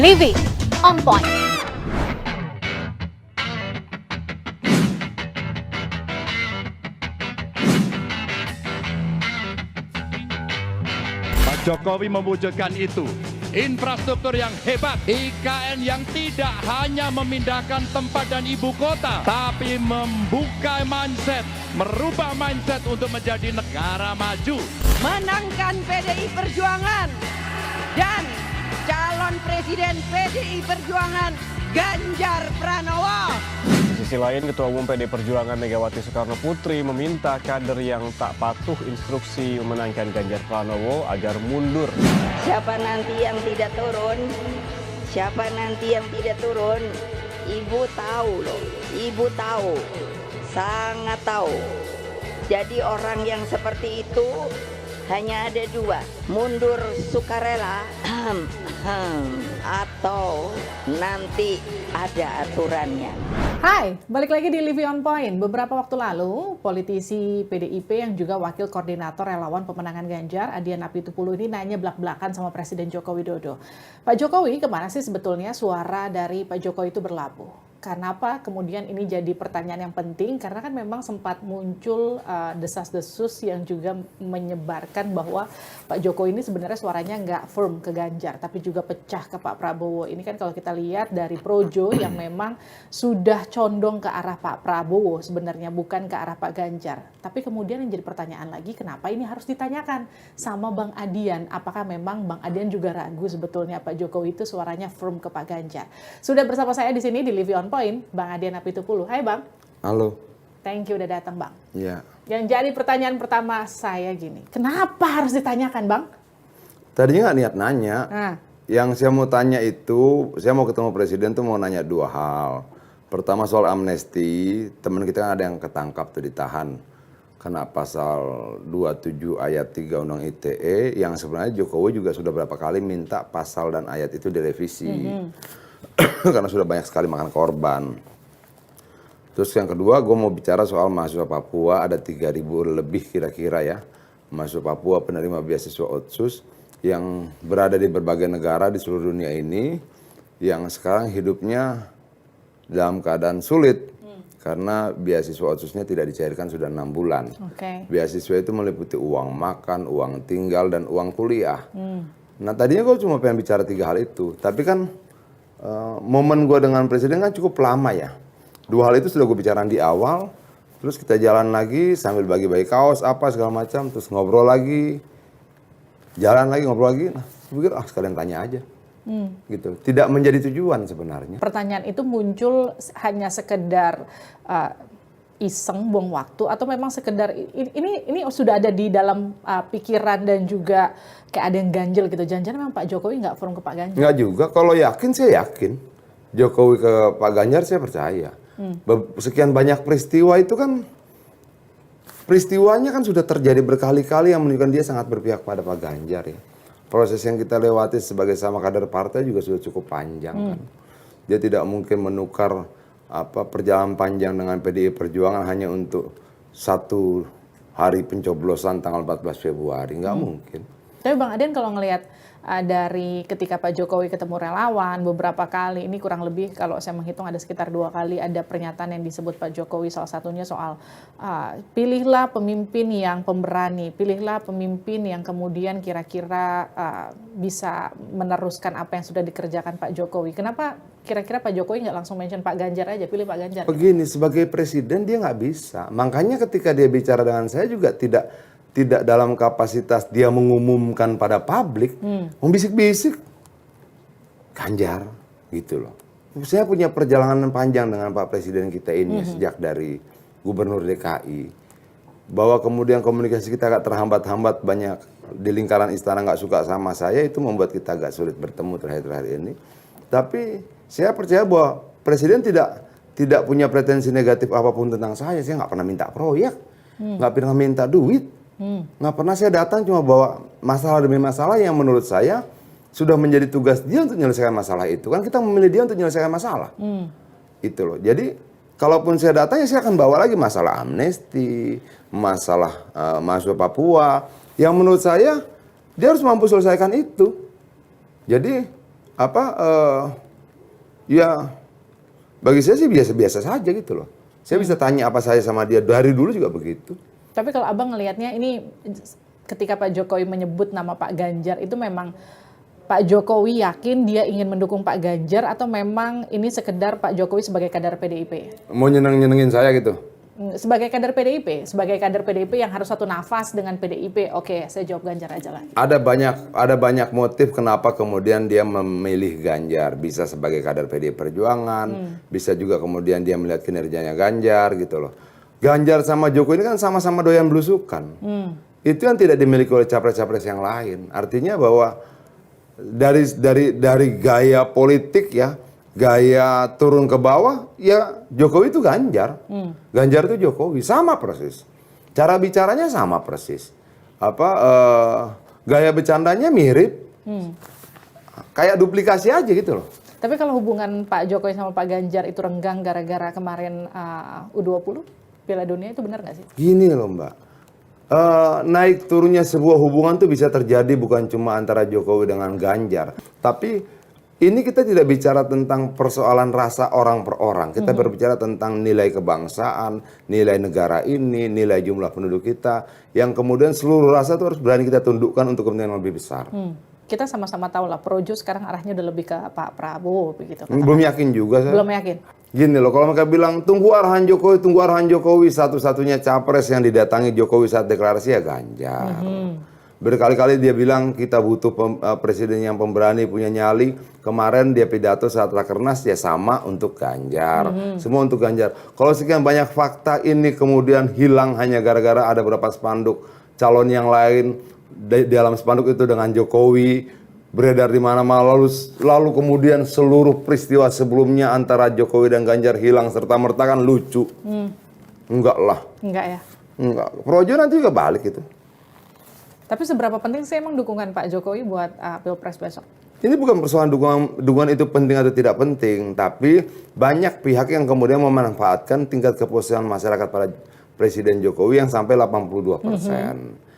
Living on Point. Pak Jokowi mewujudkan itu. Infrastruktur yang hebat, IKN yang tidak hanya memindahkan tempat dan ibu kota, tapi membuka mindset, merubah mindset untuk menjadi negara maju. Menangkan PDI Perjuangan dan calon presiden PDI Perjuangan Ganjar Pranowo. Di sisi lain, Ketua Umum PD Perjuangan Megawati Soekarno Putri meminta kader yang tak patuh instruksi memenangkan Ganjar Pranowo agar mundur. Siapa nanti yang tidak turun? Siapa nanti yang tidak turun? Ibu tahu loh, ibu tahu, sangat tahu. Jadi orang yang seperti itu hanya ada dua, mundur sukarela atau nanti ada aturannya. Hai, balik lagi di Living on Point. Beberapa waktu lalu, politisi PDIP yang juga wakil koordinator relawan pemenangan Ganjar, Adian Apitupulu ini nanya belak-belakan sama Presiden Joko Widodo. Pak Jokowi, kemana sih sebetulnya suara dari Pak Jokowi itu berlabuh? Kenapa kemudian ini jadi pertanyaan yang penting? Karena kan memang sempat muncul desas-desus yang juga menyebarkan bahwa Pak Jokowi ini sebenarnya suaranya nggak firm ke Ganjar, tapi juga pecah ke Pak Prabowo. Ini kan kalau kita lihat dari Projo yang memang sudah condong ke arah Pak Prabowo sebenarnya, bukan ke arah Pak Ganjar. Tapi kemudian yang jadi pertanyaan lagi, kenapa ini harus ditanyakan sama Bang Adian? Apakah memang Bang Adian juga ragu sebetulnya Pak Jokowi itu suaranya firm ke Pak Ganjar? Sudah bersama saya di sini di Living on Point, Bang Adian Apitupulu. Hai Bang. Halo. Thank you udah datang Bang. Iya. Yang jadi pertanyaan pertama saya gini, kenapa harus ditanyakan Bang? Tadinya nggak niat nanya. Nah. Yang saya mau tanya itu, saya mau ketemu Presiden tuh mau nanya dua hal. Pertama soal amnesti, teman kita kan ada yang ketangkap tuh ditahan. Kena pasal 27 ayat 3 Undang ITE, yang sebenarnya Jokowi juga sudah berapa kali minta pasal dan ayat itu direvisi. Karena sudah banyak sekali makan korban. Terus yang kedua, gue mau bicara soal mahasiswa Papua, ada 3.000 lebih kira-kira ya. Mahasiswa Papua penerima beasiswa Otsus yang berada di berbagai negara di seluruh dunia ini, yang sekarang hidupnya dalam keadaan sulit. Karena beasiswa Otsusnya tidak dicairkan sudah 6 bulan. Beasiswa itu meliputi uang makan, uang tinggal, dan uang kuliah. Nah tadinya gue cuma pengen bicara 3 hal itu, tapi kan momen gue dengan Presiden kan cukup lama ya. 2 hal itu sudah gue bicarain di awal, terus kita jalan lagi sambil bagi-bagi kaos apa segala macam, terus ngobrol lagi, jalan lagi ngobrol lagi. Nah, gue pikir sekalian tanya aja, gitu. Tidak menjadi tujuan sebenarnya. Pertanyaan itu muncul hanya sekedar iseng buang waktu atau memang sekedar ini sudah ada di dalam pikiran dan juga kayak ada yang ganjel gitu. Jangan-jangan memang Pak Jokowi nggak firm ke Pak Ganjar? Nggak juga. Kalau yakin saya yakin. Jokowi ke Pak Ganjar saya percaya. Sekian banyak peristiwa itu kan, peristiwanya kan sudah terjadi berkali-kali yang menunjukkan dia sangat berpihak pada Pak Ganjar ya. Proses yang kita lewati sebagai sama kader partai juga sudah cukup panjang kan. Dia tidak mungkin menukar perjalanan panjang dengan PDI Perjuangan hanya untuk 1 hari pencoblosan tanggal 14 Februari. Nggak mungkin. Tapi Bang Adian kalau ngelihat dari ketika Pak Jokowi ketemu relawan beberapa kali, ini kurang lebih kalau saya menghitung ada sekitar 2 kali ada pernyataan yang disebut Pak Jokowi, salah satunya soal pilihlah pemimpin yang pemberani, pilihlah pemimpin yang kemudian kira-kira bisa meneruskan apa yang sudah dikerjakan Pak Jokowi. Kenapa kira-kira Pak Jokowi nggak langsung mention Pak Ganjar aja, pilih Pak Ganjar? Begini, sebagai presiden dia nggak bisa. Makanya ketika dia bicara dengan saya juga tidak dalam kapasitas dia mengumumkan pada publik, membisik-bisik Ganjar gitu loh. Saya punya perjalanan panjang dengan Pak Presiden kita ini sejak dari Gubernur DKI, bahwa kemudian komunikasi kita agak terhambat-hambat, banyak di lingkaran istana nggak suka sama saya, itu membuat kita agak sulit bertemu terakhir-terakhir ini. Tapi saya percaya bahwa Presiden tidak punya pretensi negatif apapun tentang saya. Saya nggak pernah minta proyek, nggak pernah minta duit. Nggak pernah saya datang cuma bawa masalah demi masalah yang menurut saya sudah menjadi tugas dia untuk menyelesaikan masalah itu. Kan kita memilih dia untuk menyelesaikan masalah. Itu loh. Jadi kalaupun saya datang ya saya akan bawa lagi masalah amnesti, masalah mahasiswa Papua. Yang menurut saya dia harus mampu selesaikan itu. Jadi ya bagi saya sih biasa-biasa saja gitu loh. Saya bisa tanya apa saya sama dia, dari dulu juga begitu. Tapi kalau abang ngelihatnya ini ketika Pak Jokowi menyebut nama Pak Ganjar itu memang Pak Jokowi yakin dia ingin mendukung Pak Ganjar atau memang ini sekedar Pak Jokowi sebagai kader PDIP? Mau nyenengin saya gitu. Sebagai kader PDIP yang harus satu nafas dengan PDIP. Oke, saya jawab Ganjar aja lah. Ada banyak motif kenapa kemudian dia memilih Ganjar. Bisa sebagai kader PDI Perjuangan, bisa juga kemudian dia melihat kinerjanya Ganjar gitu loh. Ganjar sama Jokowi ini kan sama-sama doyan belusukan. Itu yang tidak dimiliki oleh capres-capres yang lain. Artinya bahwa dari gaya politik ya, gaya turun ke bawah, ya Jokowi itu Ganjar. Ganjar itu Jokowi, sama persis. Cara bicaranya sama persis. Gaya bercandanya mirip. Kayak duplikasi aja gitu loh. Tapi kalau hubungan Pak Jokowi sama Pak Ganjar itu renggang gara-gara kemarin U20, Piala Dunia, itu benar nggak sih? Gini loh Mbak, naik turunnya sebuah hubungan tuh bisa terjadi bukan cuma antara Jokowi dengan Ganjar. Tapi ini kita tidak bicara tentang persoalan rasa orang per orang. Kita berbicara tentang nilai kebangsaan, nilai negara ini, nilai jumlah penduduk kita. Yang kemudian seluruh rasa itu harus berani kita tundukkan untuk kepentingan lebih besar. Kita sama-sama tahu lah, Projo sekarang arahnya udah lebih ke Pak Prabowo begitu. Belum yakin juga saya. Belum yakin. Gini loh, kalau mereka bilang tunggu arahan Jokowi, satu-satunya capres yang didatangi Jokowi saat deklarasi ya Ganjar. Berkali-kali dia bilang kita butuh presiden yang pemberani, punya nyali. Kemarin dia pidato saat rakernas ya sama untuk Ganjar. Semua untuk Ganjar. Kalau sekian banyak fakta ini kemudian hilang hanya gara-gara ada beberapa spanduk calon yang lain di dalam spanduk itu dengan Jokowi beredar di mana-mana, lalu kemudian seluruh peristiwa sebelumnya antara Jokowi dan Ganjar hilang serta-merta, kan lucu. Enggak lah. Enggak ya? Enggak. Projo nanti juga balik itu. Tapi seberapa penting sih emang dukungan Pak Jokowi buat Pilpres besok? Ini bukan persoalan dukungan itu penting atau tidak penting, tapi banyak pihak yang kemudian memanfaatkan tingkat kepuasan masyarakat pada Presiden Jokowi yang sampai 82%.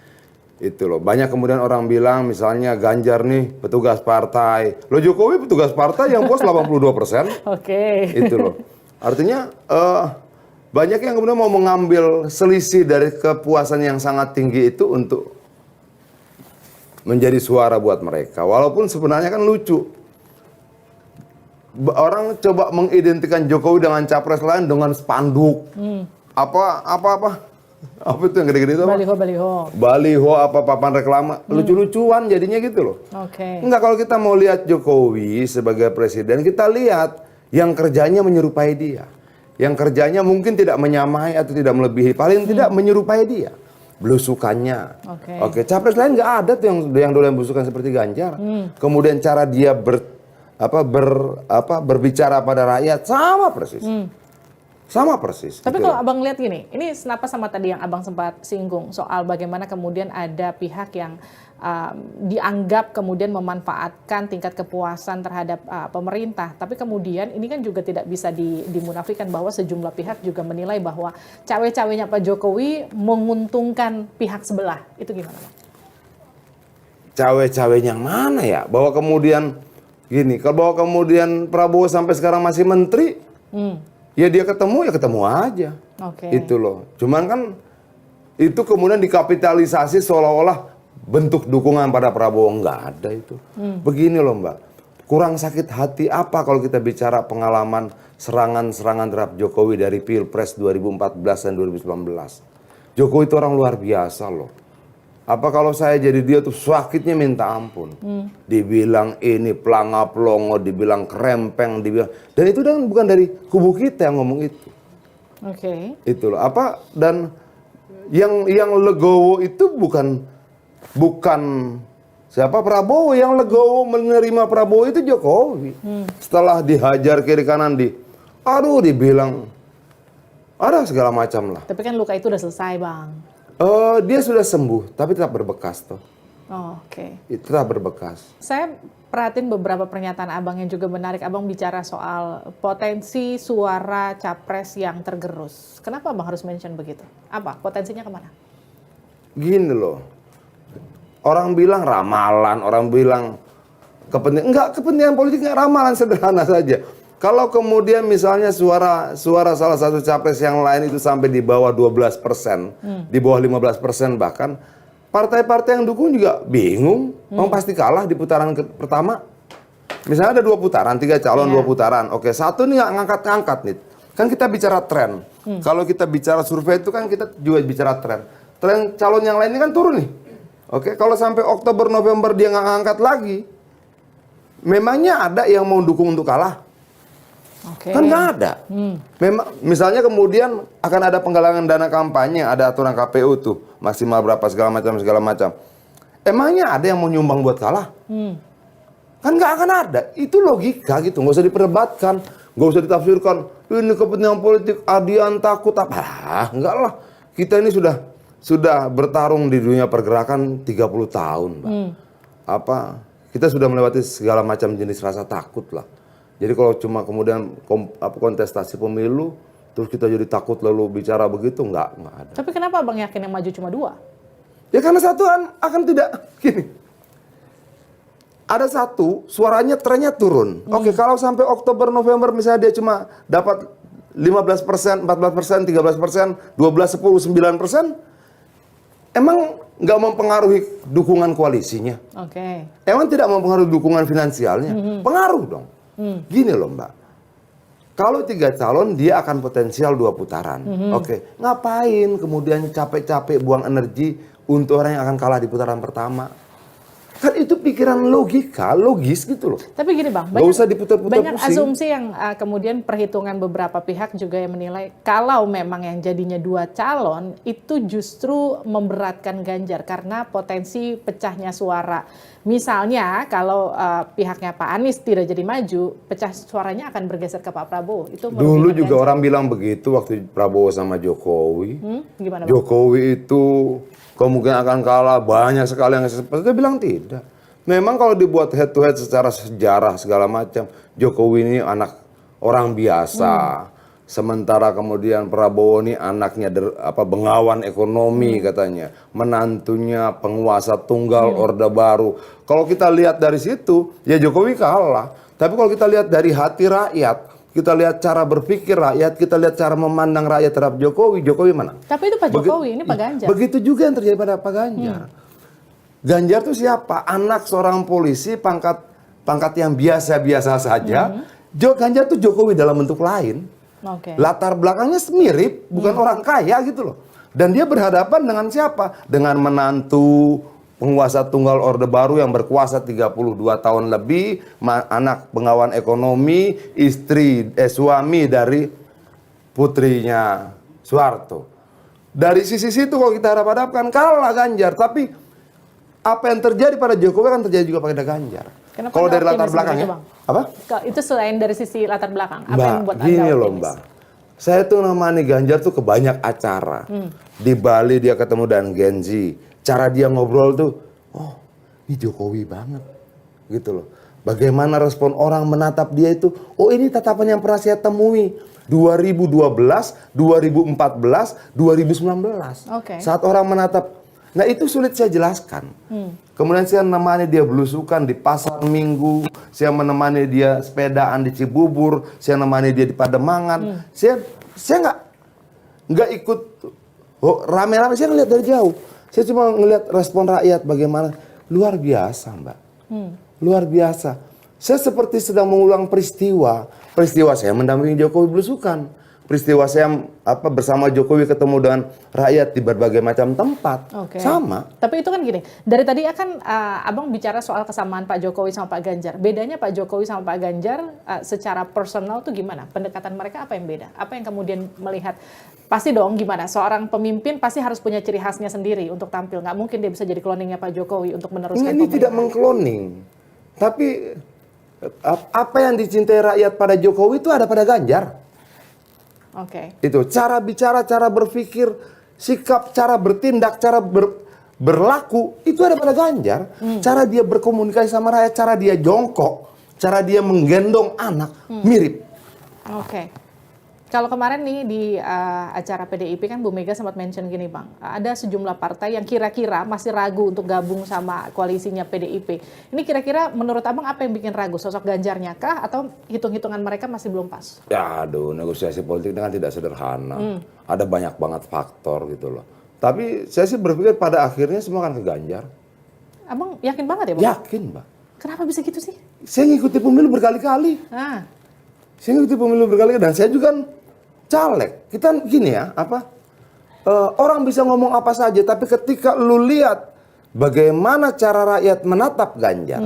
Itu loh. Banyak kemudian orang bilang misalnya Ganjar nih petugas partai. Loh Jokowi petugas partai yang puas 82%. Oke. Itu loh. Artinya banyak yang kemudian mau mengambil selisih dari kepuasan yang sangat tinggi itu untuk menjadi suara buat mereka. Walaupun sebenarnya kan lucu. Orang coba mengidentikan Jokowi dengan capres lain dengan spanduk. Apa itu yang gede-gede itu? Baliho apa papan reklama. Lucu-lucuan jadinya gitu loh. Oke. Enggak, kalau kita mau lihat Jokowi sebagai presiden, kita lihat yang kerjanya menyerupai dia. Yang kerjanya mungkin tidak menyamai atau tidak melebihi, paling tidak menyerupai dia. Belusukannya. Oke. Capres lain nggak ada tuh yang doyan belusukan seperti Ganjar. Kemudian cara dia berbicara pada rakyat sama persis. Sama persis. Tapi gitu kalau abang lihat gini, ini kenapa sama tadi yang abang sempat singgung soal bagaimana kemudian ada pihak yang dianggap kemudian memanfaatkan tingkat kepuasan terhadap pemerintah. Tapi kemudian ini kan juga tidak bisa dimunafikan bahwa sejumlah pihak juga menilai bahwa cawe-cawenya Pak Jokowi menguntungkan pihak sebelah. Itu gimana Bang? Cawe-cawe yang mana ya? Bahwa kemudian gini, kalau kemudian Prabowo sampai sekarang masih menteri, ya dia ketemu aja. Itu loh. Cuman kan itu kemudian dikapitalisasi seolah-olah bentuk dukungan pada Prabowo. Nggak ada itu. Begini loh Mbak, kurang sakit hati apa kalau kita bicara pengalaman serangan-serangan terhadap Jokowi dari Pilpres 2014 dan 2019. Jokowi itu orang luar biasa loh. Apa kalau saya jadi dia tuh sakitnya minta ampun. Dibilang ini pelanga-pelongo, dibilang kerempeng, dibilang, dan itu kan bukan dari kubu kita yang ngomong itu. Itu loh. Dan yang legowo itu bukan siapa, Prabowo. Yang legowo menerima Prabowo itu Jokowi. Setelah dihajar kiri kanan dibilang ada segala macam lah. Tapi kan luka itu udah selesai Bang. Dia sudah sembuh, tapi tetap berbekas toh. Tetap berbekas. Saya perhatiin beberapa pernyataan abang yang juga menarik. Abang bicara soal potensi suara capres yang tergerus. Kenapa abang harus mention begitu? Apa potensinya kemana? Gini loh, orang bilang ramalan, orang bilang Kepentingan politik nggak, ramalan sederhana saja. Kalau kemudian misalnya suara salah satu capres yang lain itu sampai di bawah 12%, di bawah 15% bahkan, partai-partai yang dukung juga bingung, pasti kalah di putaran pertama. Misalnya ada 2 putaran, 3 calon, 2 putaran. Oke, satu nih nggak ngangkat-ngangkat nih. Kan kita bicara tren. Kalau kita bicara survei itu kan kita juga bicara tren. Tren calon yang lain ini kan turun nih. Oke, kalau sampai Oktober, November dia nggak ngangkat lagi, memangnya ada yang mau dukung untuk kalah? Kan nggak ada. Memang, misalnya kemudian akan ada penggalangan dana kampanye, ada aturan KPU tuh, maksimal berapa segala macam. Emangnya ada yang mau nyumbang buat kalah? Kan nggak akan ada. Itu logika gitu, nggak usah diperdebatkan, nggak usah ditafsirkan. Ini kepentingan politik, adian takut apa? Enggak lah. Kita ini sudah bertarung di dunia pergerakan 30 tahun, Mbak. Kita sudah melewati segala macam jenis rasa takut lah. Jadi kalau cuma kemudian kontestasi pemilu, terus kita jadi takut lalu bicara begitu, nggak ada. Tapi kenapa Abang yakin yang maju cuma 2? Ya karena satu akan tidak, gini. Ada satu, suaranya trennya turun. Oke, kalau sampai Oktober, November misalnya dia cuma dapat 15%, 14%, 13%, 12, 10, 9%, emang nggak mempengaruhi dukungan koalisinya. Emang tidak mempengaruhi dukungan finansialnya? Pengaruh dong. Gini loh Mbak, kalau 3 calon dia akan potensial 2 putaran. Oke, ngapain kemudian capek-capek buang energi untuk orang yang akan kalah di putaran pertama? Kan itu pikiran logis gitu loh. Tapi gini Bang, banyak asumsi yang kemudian perhitungan beberapa pihak juga yang menilai kalau memang yang jadinya 2 calon itu justru memberatkan Ganjar karena potensi pecahnya suara. Misalnya kalau pihaknya Pak Anies tidak jadi maju, pecah suaranya akan bergeser ke Pak Prabowo. Itu dulu juga Ganjar. Orang bilang begitu waktu Prabowo sama Jokowi. Gimana Bang? Jokowi itu kemungkinan akan kalah, banyak sekali yang seperti itu, bilang tidak. Memang kalau dibuat head to head secara sejarah segala macam, Jokowi ini anak orang biasa. Sementara kemudian Prabowo ini anaknya bengawan ekonomi katanya, menantunya penguasa tunggal Orde Baru. Kalau kita lihat dari situ, ya Jokowi kalah. Tapi kalau kita lihat dari hati rakyat, kita lihat cara berpikir rakyat, kita lihat cara memandang rakyat terhadap Jokowi menang. Tapi itu Pak Jokowi, ini Pak Ganjar. Begitu juga yang terjadi pada Pak Ganjar. Ganjar itu siapa? Anak seorang polisi, pangkat yang biasa-biasa saja. Ganjar itu Jokowi dalam bentuk lain. Latar belakangnya mirip, bukan orang kaya gitu loh. Dan dia berhadapan dengan siapa? Dengan menantu penguasa tunggal Orde Baru yang berkuasa 32 tahun lebih, anak pengawan ekonomi, suami dari putrinya Soeharto. Dari sisi situ kalau kita hadap-hadapkan kalah Ganjar, tapi apa yang terjadi pada Jokowi akan terjadi juga pada Ganjar. Kalau dari latar belakangnya, apa? Itu selain dari sisi latar belakang, apa yang membuat Anda gini optimis? Loh Mbak, saya tuh namanya Ganjar tuh ke banyak acara. Di Bali dia ketemu dengan Gen Z. Cara dia ngobrol tuh, oh ini Jokowi banget, gitu loh. Bagaimana respon orang menatap dia itu, oh ini tatapan yang pernah saya temui 2012, 2014, 2019. Saat orang menatap, nah itu sulit saya jelaskan. Kemudian saya menemani dia belusukan di pasar Minggu, saya menemani dia sepedaan di Cibubur, saya menemani dia di Pademangan. Saya nggak ikut rame-rame, saya ngeliat dari jauh. Saya cuma ngelihat respon rakyat bagaimana, luar biasa Mbak, luar biasa. Saya seperti sedang mengulang peristiwa saya mendampingi Jokowi belusukan. Peristiwa saya bersama Jokowi ketemu dengan rakyat di berbagai macam tempat. Sama. Tapi itu kan gini, dari tadi kan Abang bicara soal kesamaan Pak Jokowi sama Pak Ganjar. Bedanya Pak Jokowi sama Pak Ganjar secara personal tuh gimana? Pendekatan mereka apa yang beda? Apa yang kemudian melihat, pasti dong gimana? Seorang pemimpin pasti harus punya ciri khasnya sendiri untuk tampil. Nggak mungkin dia bisa jadi cloningnya Pak Jokowi untuk meneruskan ini tidak mengkloning. Tapi apa yang dicintai rakyat pada Jokowi itu ada pada Ganjar. Itu cara bicara, cara berpikir, sikap, cara bertindak, cara berlaku itu ada pada Ganjar. Cara dia berkomunikasi sama rakyat, cara dia jongkok, cara dia menggendong anak mirip. Kalau kemarin nih di acara PDIP kan Bu Mega sempat mention gini Bang, ada sejumlah partai yang kira-kira masih ragu untuk gabung sama koalisinya PDIP. Ini kira-kira menurut Abang apa yang bikin ragu? Sosok Ganjarnya kah atau hitung-hitungan mereka masih belum pas? Ya aduh, negosiasi politik dengan tidak sederhana. Ada banyak banget faktor gitu loh. Tapi saya sih berpikir pada akhirnya semua akan ke Ganjar. Abang yakin banget ya Bang? Yakin, Mbak. Kenapa bisa gitu sih? Saya ngikuti pemilu berkali-kali. Saya ngikuti pemilu berkali-kali dan saya juga kan caleg. Kita gini ya, orang bisa ngomong apa saja, tapi ketika lu lihat bagaimana cara rakyat menatap Ganjar,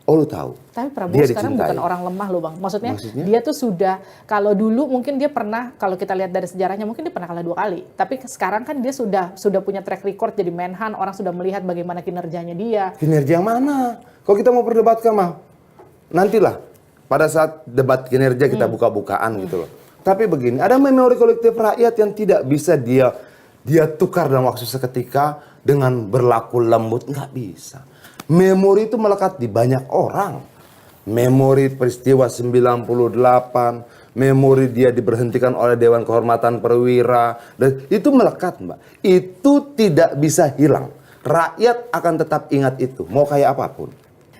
lu tahu. Tapi Prabowo dia sekarang dicintai. bukan orang lemah loh Bang. Maksudnya dia tuh sudah, kalau dulu mungkin dia pernah, kalau kita lihat dari sejarahnya mungkin dia pernah kalah 2 kali. Tapi sekarang kan dia sudah punya track record jadi Menhan, orang sudah melihat bagaimana kinerjanya dia. Kinerja yang mana? Kalau kita mau perdebatkan mah, nantilah pada saat debat kinerja kita buka-bukaan gitu loh. Tapi begini, ada memori kolektif rakyat yang tidak bisa dia tukar dalam waktu seketika dengan berlaku lembut, nggak bisa. Memori itu melekat di banyak orang. Memori peristiwa 98, memori dia diberhentikan oleh Dewan Kehormatan Perwira, dan itu melekat, Mbak. Itu tidak bisa hilang. Rakyat akan tetap ingat itu, mau kayak apapun.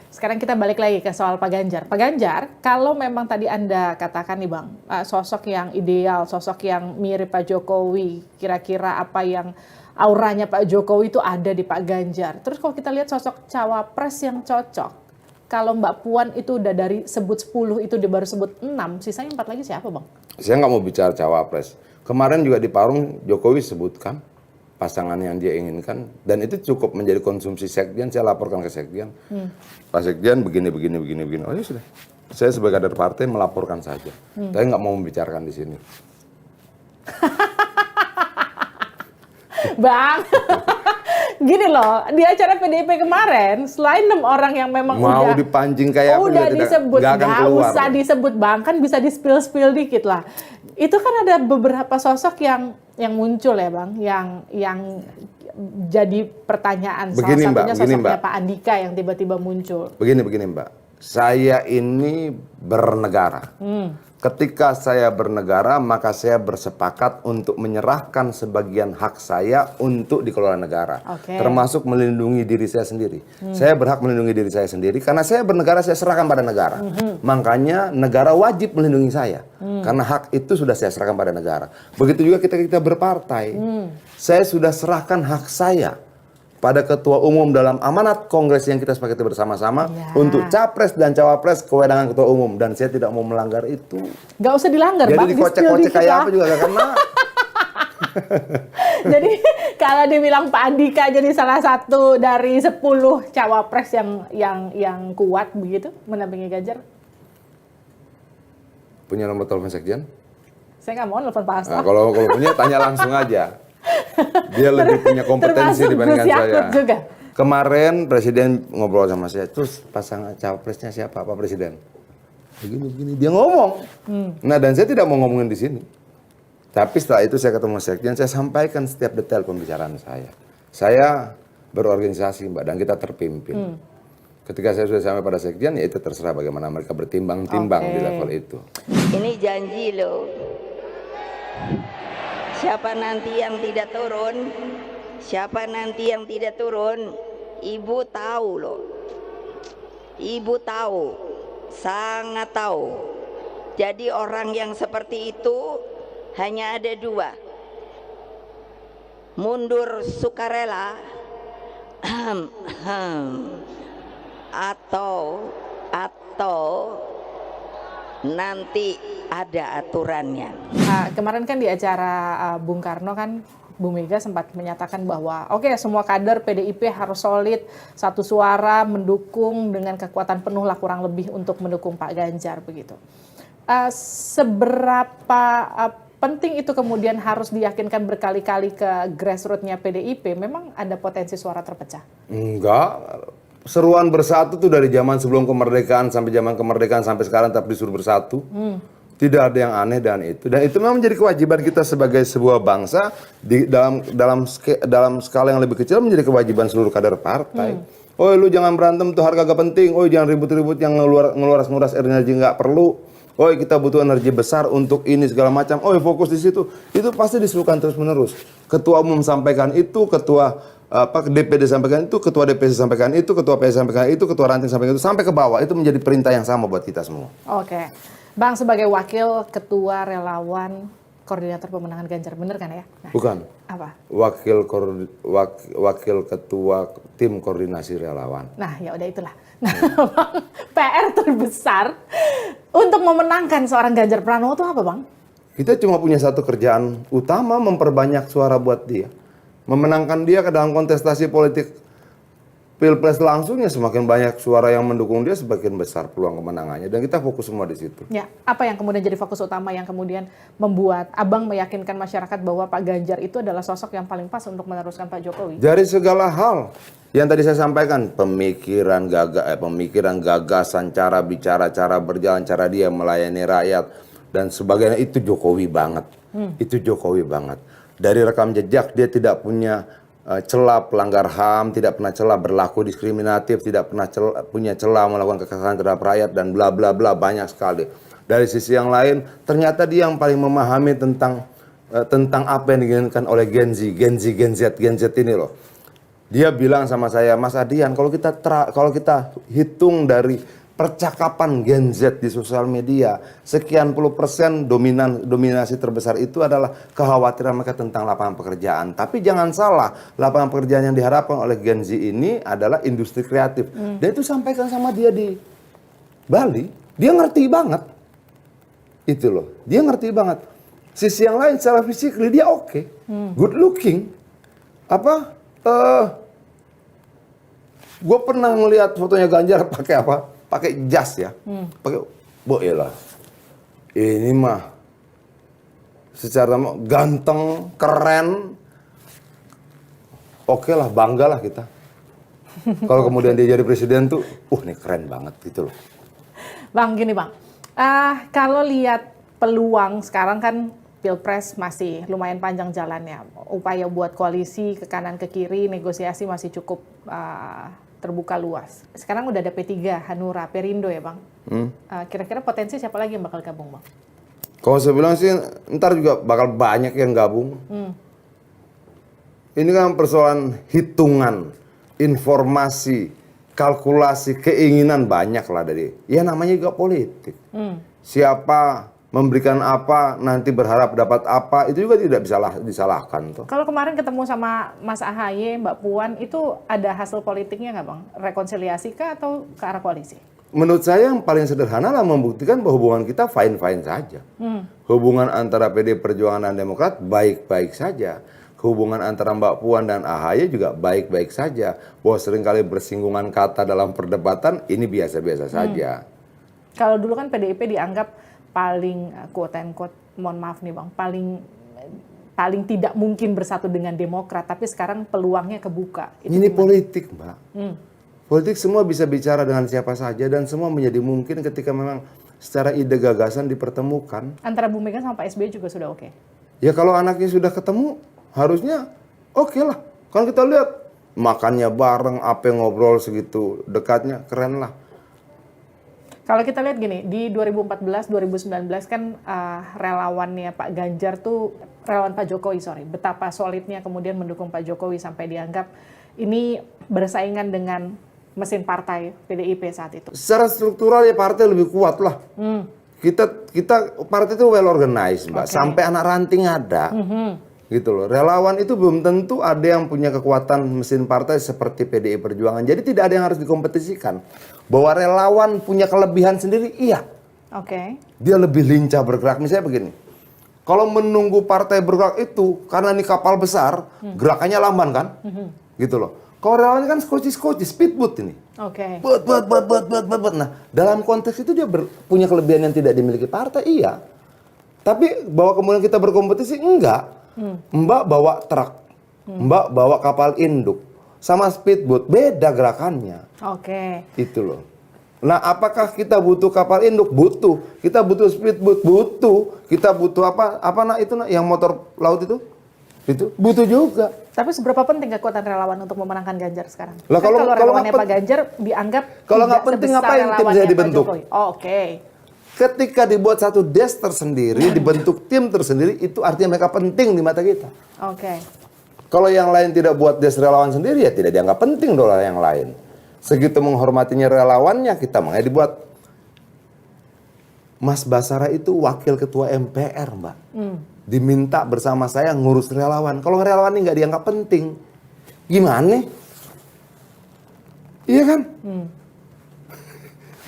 Sekarang kita balik lagi ke soal Pak Ganjar. Pak Ganjar, kalau memang tadi Anda katakan nih Bang, sosok yang ideal, sosok yang mirip Pak Jokowi, kira-kira apa yang auranya Pak Jokowi itu ada di Pak Ganjar. Terus kalau kita lihat sosok cawapres yang cocok, kalau Mbak Puan itu udah dari sebut 10 itu dia baru sebut 6, sisanya 4 lagi siapa Bang? Saya nggak mau bicara cawapres. Kemarin juga di Parung Jokowi sebutkan pasangan yang dia inginkan, dan itu cukup menjadi konsumsi sekjen. Saya laporkan ke sekjen, Pak Sekjen begini. Oh ya sudah, saya sebagai kader partai melaporkan saja. Saya nggak mau membicarakan di sini. Bang, gini loh, di acara PDIP kemarin, selain 6 orang yang memang mau dipancing kayak apa udah disebut, nggak akan keluar. usah disebut Bang, kan bisa di spill dikit lah. Itu kan ada beberapa sosok yang muncul ya Bang, yang jadi pertanyaan. Begini, Salah satunya Mbak, sosoknya Pak Andika yang tiba-tiba muncul. Begini Mbak, saya ini bernegara. Ketika saya bernegara, maka saya bersepakat untuk menyerahkan sebagian hak saya untuk dikelola negara. Termasuk melindungi diri saya sendiri. Saya berhak melindungi diri saya sendiri, karena saya bernegara, saya serahkan pada negara. Makanya negara wajib melindungi saya. Karena hak itu sudah saya serahkan pada negara. Begitu juga kita berpartai. Saya sudah serahkan hak saya pada ketua umum dalam amanat kongres yang kita sepakati bersama-sama untuk capres dan cawapres kewenangan ketua umum, dan saya tidak mau melanggar itu. Gak usah dilanggar, jadi Bang. Jadi dikocek-kocek kayak apa juga gak kena. Jadi kalau dibilang Pak Andika jadi salah satu dari 10 cawapres yang kuat begitu mendampingi Ganjar. Punya nomor telepon sekjen? Saya nggak mau nelfon Pak Hasto. Nah, kalau punya tanya langsung aja. Dia lebih punya kompetensi dibandingkan saya. Juga. Kemarin Presiden ngobrol sama saya, terus pasangan cawapresnya siapa Pak Presiden? Begini, dia ngomong. Nah, dan saya tidak mau ngomongin di sini. Tapi setelah itu saya ketemu sekjen, saya sampaikan setiap detail pembicaraan saya. Saya berorganisasi Mbak, dan kita terpimpin. Ketika saya sudah sampai pada sekjen, ya itu terserah bagaimana mereka bertimbang-timbang di level itu. Ini janji loh. Siapa nanti yang tidak turun, Ibu tahu loh. Ibu tahu, sangat tahu. Jadi orang yang seperti itu hanya ada 2. Mundur sukarela atau nanti ada aturannya. Kemarin kan di acara Bung Karno kan Bu Mega sempat menyatakan bahwa semua kader PDIP harus solid, satu suara mendukung dengan kekuatan penuh lah kurang lebih untuk mendukung Pak Ganjar begitu. Seberapa penting itu kemudian harus diyakinkan berkali-kali ke grassroots-nya PDIP? Memang ada potensi suara terpecah? Enggak. Seruan bersatu tuh dari zaman sebelum kemerdekaan sampai zaman kemerdekaan sampai sekarang tetap disuruh bersatu. Tidak ada yang aneh dan itu. Dan itu memang menjadi kewajiban kita sebagai sebuah bangsa dalam skala yang lebih kecil, menjadi kewajiban seluruh kader partai. Oh, lu jangan berantem tuh, harga gak penting. Oh, jangan ribut-ribut yang nguras energi nggak perlu. oh kita butuh energi besar untuk ini segala macam, oh fokus di situ, itu pasti disuruhkan terus menerus. Ketua umum sampaikan itu, ketua DPD sampaikan itu, ketua DPC sampaikan itu, ketua PS sampaikan itu, ketua ranting sampaikan itu, sampai ke bawah, itu menjadi perintah yang sama buat kita semua. Oke, Bang sebagai wakil ketua relawan koordinator pemenangan Ganjar, bener kan ya? Nah, Bukan. apa? Wakil ketua tim koordinasi relawan. Nah, ya udah itulah. Nah, Bang, PR terbesar untuk memenangkan seorang Ganjar Pranowo itu apa, Bang? Kita cuma punya satu kerjaan utama, memperbanyak suara buat dia. Memenangkan dia ke dalam kontestasi politik Pilpres langsungnya, semakin banyak suara yang mendukung dia, semakin besar peluang kemenangannya. Dan kita fokus semua di situ. Ya, apa yang kemudian jadi fokus utama yang kemudian membuat Abang meyakinkan masyarakat bahwa Pak Ganjar itu adalah sosok yang paling pas untuk meneruskan Pak Jokowi? Dari segala hal yang tadi saya sampaikan, pemikiran, gagasan, cara bicara, cara berjalan, cara dia melayani rakyat, dan sebagainya, itu Jokowi banget. Itu Jokowi banget. Dari rekam jejak, dia tidak punya celah pelanggar HAM, tidak pernah celah berlaku diskriminatif, tidak pernah punya celah melakukan kekerasan terhadap rakyat, dan bla bla bla, banyak sekali. Dari sisi yang lain, ternyata dia yang paling memahami tentang apa yang diinginkan oleh Gen Z ini loh. Dia bilang sama saya, Mas Adian, kalau kita hitung dari percakapan Gen Z di sosial media, sekian puluh persen dominasi terbesar itu adalah kekhawatiran mereka tentang lapangan pekerjaan. Tapi jangan salah, lapangan pekerjaan yang diharapkan oleh Gen Z ini adalah industri kreatif. Dan itu sampaikan sama dia di Bali, dia ngerti banget. Itu loh, dia ngerti banget. Sisi yang lain, secara fisik dia oke, good looking. Gue pernah ngelihat fotonya Ganjar pakai apa? Pakai jas ya, pakai, lah. Ini mah secara ganteng, keren, oke lah, bangga lah kita. Kalau kemudian dia jadi presiden tuh, ini keren banget gitu loh. Bang, gini Bang, kalau lihat peluang sekarang kan Pilpres masih lumayan panjang jalannya, upaya buat koalisi ke kanan ke kiri, negosiasi masih cukup terbuka luas. Sekarang udah ada P3, Hanura, Perindo ya Bang. Kira-kira potensi siapa lagi yang bakal gabung Bang? Kalau saya bilang sih, ntar juga bakal banyak yang gabung. Ini kan persoalan hitungan, informasi, kalkulasi, keinginan banyak lah dari. Ya namanya juga politik. Siapa memberikan apa, nanti berharap dapat apa, itu juga tidak bisa disalahkan tuh. Kalau kemarin ketemu sama Mas AHY, Mbak Puan, itu ada hasil politiknya nggak Bang? Rekonsiliasi kah atau ke arah koalisi? Menurut saya yang paling sederhana lah membuktikan bahwa hubungan kita fine-fine saja. Hubungan antara PD Perjuangan dan Demokrat baik-baik saja. Hubungan antara Mbak Puan dan AHY juga baik-baik saja. Bahwa seringkali bersinggungan kata dalam perdebatan, ini biasa-biasa saja. Kalau dulu kan PDIP dianggap paling quote and quote, mohon maaf nih Bang, paling tidak mungkin bersatu dengan Demokrat, tapi sekarang peluangnya kebuka. Ini politik, Mbak. Politik semua bisa bicara dengan siapa saja dan semua menjadi mungkin ketika memang secara ide gagasan dipertemukan. Antara Bu Mega sama Pak SBY juga sudah oke. Ya kalau anaknya sudah ketemu, harusnya oke lah. Kan kita lihat makannya bareng, apa yang ngobrol segitu dekatnya, keren lah. Kalau kita lihat gini, di 2014, 2019 kan relawannya Pak Ganjar tuh, relawan Pak Jokowi, betapa solidnya kemudian mendukung Pak Jokowi sampai dianggap ini bersaingan dengan mesin partai PDIP saat itu. Secara struktural ya partai lebih kuat lah. Kita partai itu well organized, Mbak. Sampai anak ranting ada. Gitu loh. Relawan itu belum tentu ada yang punya kekuatan mesin partai seperti PDI Perjuangan. Jadi tidak ada yang harus dikompetisikan. Bahwa relawan punya kelebihan sendiri, iya. Dia lebih lincah bergerak. Misalnya begini, kalau menunggu partai bergerak itu, karena ini kapal besar, gerakannya lamban kan? Gitu loh. Kalau relawan kan skoci, speedboat ini. Nah, dalam konteks itu dia punya kelebihan yang tidak dimiliki partai, iya. Tapi bahwa kemudian kita berkompetisi, enggak. Mbak bawa truk, Mbak bawa kapal induk, sama speedboat, beda gerakannya. Itu loh. Nah, apakah kita butuh kapal induk? Butuh. Kita butuh speedboat? Butuh. Kita butuh apa yang motor laut itu? Itu butuh juga. Tapi seberapa penting kekuatan relawan untuk memenangkan Ganjar sekarang? Lah, kalau relawannya Pak Ganjar dianggap kalau nggak penting ngapain tim saya dibentuk? Ketika dibuat satu desk tersendiri, dibentuk tim tersendiri, itu artinya mereka penting di mata kita. Oke. Kalau yang lain tidak buat desk relawan sendiri, ya tidak dianggap penting oleh yang lain. Segitu menghormatinya relawannya, kita makanya dibuat. Mas Basara itu wakil ketua MPR, Mbak. Diminta bersama saya ngurus relawan. Kalau relawan ini nggak dianggap penting, gimana? Iya kan?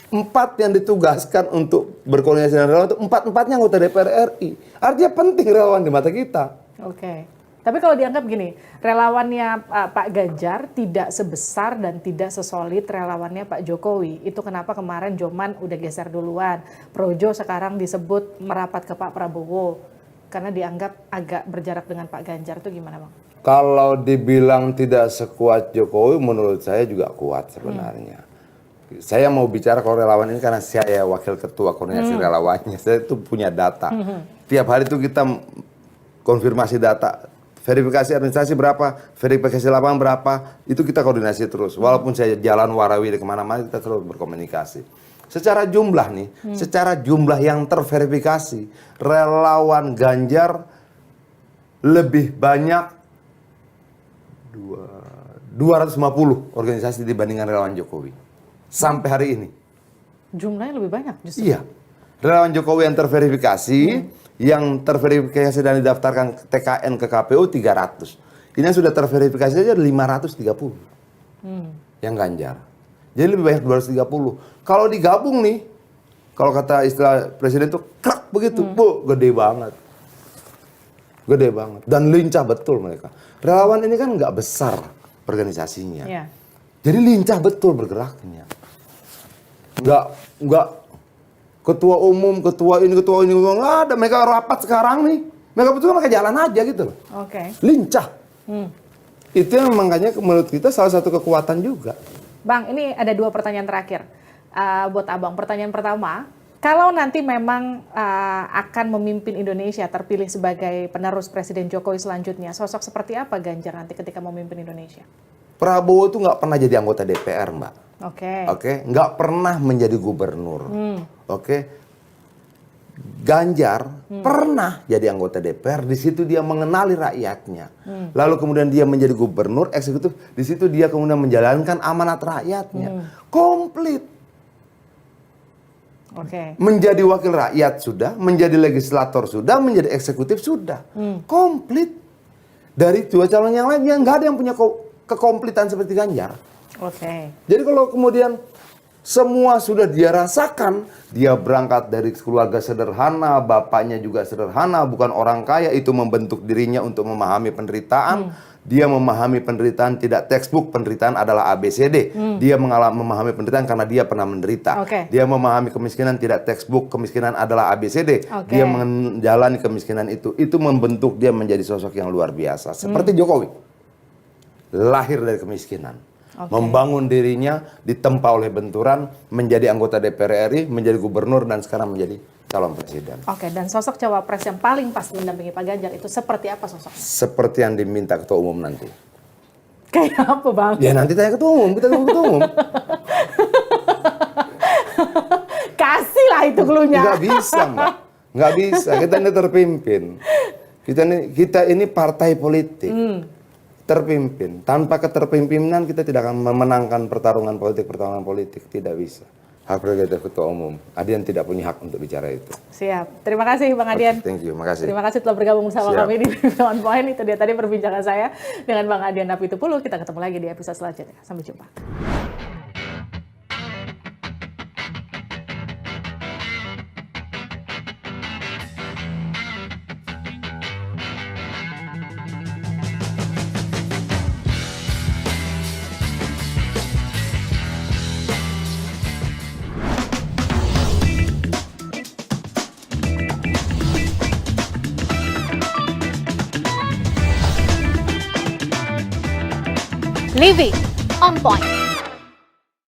4 yang ditugaskan untuk berkoordinasi dengan relawan itu 4-4-nya anggota DPR RI. Artinya penting relawan di mata kita. Oke. Tapi kalau dianggap gini, relawannya Pak Ganjar tidak sebesar dan tidak sesolid relawannya Pak Jokowi. Itu kenapa kemarin Joman udah geser duluan. Projo sekarang disebut merapat ke Pak Prabowo. Karena dianggap agak berjarak dengan Pak Ganjar. Itu gimana, Bang? Kalau dibilang tidak sekuat Jokowi, menurut saya juga kuat sebenarnya. Saya mau bicara kalau relawan ini karena saya wakil ketua koordinasi relawannya. Saya itu punya data. Tiap hari itu kita konfirmasi data. Verifikasi administrasi berapa, verifikasi lapangan berapa, itu kita koordinasi terus. Walaupun saya jalan warawiri kemana-mana, kita terus berkomunikasi. Secara jumlah nih, secara jumlah yang terverifikasi, relawan Ganjar lebih banyak 250 organisasi dibandingkan relawan Jokowi. Sampai hari ini. Jumlahnya lebih banyak justru. Iya. Relawan Jokowi yang terverifikasi, yang terverifikasi dan didaftarkan TKN ke KPU 300. Ini yang sudah terverifikasi saja 530. Yang Ganjar. Jadi lebih banyak 230. Kalau digabung nih, kalau kata istilah presiden itu krak begitu, Bu, gede banget. Gede banget. Dan lincah betul mereka. Relawan ini kan nggak besar organisasinya. Iya. Jadi lincah betul bergeraknya. Nggak ketua umum, ketua ini, nggak ada. Mereka rapat sekarang nih. Mereka betul mereka jalan aja gitu loh. Oke. Lincah. Itu yang makanya menurut kita salah satu kekuatan juga. Bang, ini ada 2 pertanyaan terakhir buat Abang. Pertanyaan pertama, kalau nanti memang akan memimpin Indonesia, terpilih sebagai penerus Presiden Jokowi selanjutnya, sosok seperti apa Ganjar nanti ketika memimpin Indonesia? Prabowo itu nggak pernah jadi anggota DPR, Mbak. Oke. Oke, nggak pernah menjadi gubernur. Oke, Ganjar pernah jadi anggota DPR. Di situ dia mengenali rakyatnya. Lalu kemudian dia menjadi gubernur eksekutif. Di situ dia kemudian menjalankan amanat rakyatnya. Komplit. Oke. Menjadi wakil rakyat sudah, menjadi legislator sudah, menjadi eksekutif sudah. Komplit. Dari 2 calon yang lainnya nggak ada yang punya kekomplitan seperti Ganjar. Oke. Jadi kalau kemudian semua sudah dia rasakan, dia berangkat dari keluarga sederhana, bapaknya juga sederhana, bukan orang kaya, itu membentuk dirinya untuk memahami penderitaan. Dia memahami penderitaan tidak textbook, penderitaan adalah ABCD. Dia memahami penderitaan karena dia pernah menderita. Oke. Dia memahami kemiskinan tidak textbook, kemiskinan adalah ABCD. Oke. Dia menjalani kemiskinan itu membentuk dia menjadi sosok yang luar biasa. Seperti Jokowi, lahir dari kemiskinan. Oke. Membangun dirinya, ditempa oleh benturan, menjadi anggota DPR RI, menjadi gubernur, dan sekarang menjadi calon presiden. Oke, dan sosok cawapres yang paling pas mendampingi Pak Ganjar itu seperti apa sosoknya? Seperti yang diminta ketua umum nanti. Kayak apa, Bang? Ya nanti tanya ketua umum, kita tunggu ketua umum. Kasih lah itu cluenya. Nggak bisa, Mbak. Nggak bisa, kita ini terpimpin. Kita ini partai politik. Terpimpin. Tanpa keterpimpinan kita tidak akan memenangkan pertarungan politik. Tidak bisa. Hak prerogatif ketua umum. Adian tidak punya hak untuk bicara itu. Siap. Terima kasih Bang Adian. Thank you, makasih. Terima kasih telah bergabung bersama Siap. kami di On Point. Itu dia tadi perbincangan saya dengan Bang Adian Apitupulu. Kita ketemu lagi di episode selanjutnya. Sampai jumpa. Living on Point.